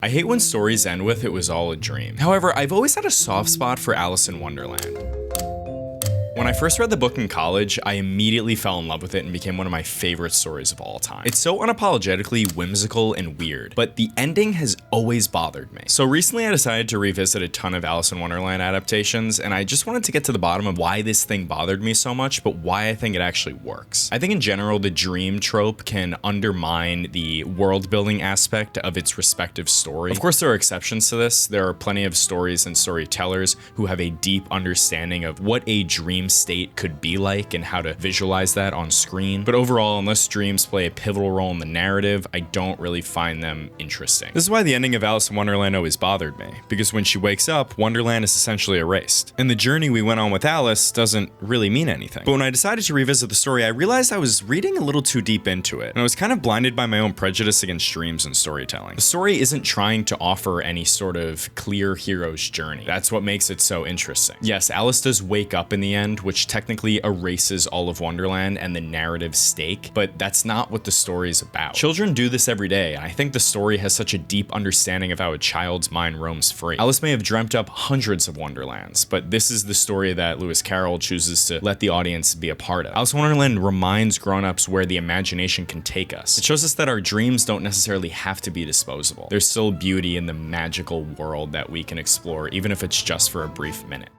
I hate when stories end with "it was all a dream." However, I've always had a soft spot for Alice in Wonderland. When I first read the book in college, I immediately fell in love with it and became one of my favorite stories of all time. It's so unapologetically whimsical and weird, but the ending has always bothered me. So recently I decided to revisit a ton of Alice in Wonderland adaptations, and I just wanted to get to the bottom of why this thing bothered me so much, but why I think it actually works. I think in general, the dream trope can undermine the world building aspect of its respective story. Of course, there are exceptions to this. There are plenty of stories and storytellers who have a deep understanding of what a dream state could be like and how to visualize that on screen. But overall, unless dreams play a pivotal role in the narrative, I don't really find them interesting. This is why the ending of Alice in Wonderland always bothered me, because when she wakes up, Wonderland is essentially erased. And the journey we went on with Alice doesn't really mean anything. But when I decided to revisit the story, I realized I was reading a little too deep into it, and I was kind of blinded by my own prejudice against dreams and storytelling. The story isn't trying to offer any sort of clear hero's journey. That's what makes it so interesting. Yes, Alice does wake up in the end, which technically erases all of Wonderland and the narrative stake, but that's not what the story is about. Children do this every day, and I think the story has such a deep understanding of how a child's mind roams free. Alice may have dreamt up hundreds of Wonderlands, but this is the story that Lewis Carroll chooses to let the audience be a part of. Alice in Wonderland reminds grown-ups where the imagination can take us. It shows us that our dreams don't necessarily have to be disposable. There's still beauty in the magical world that we can explore, even if it's just for a brief minute.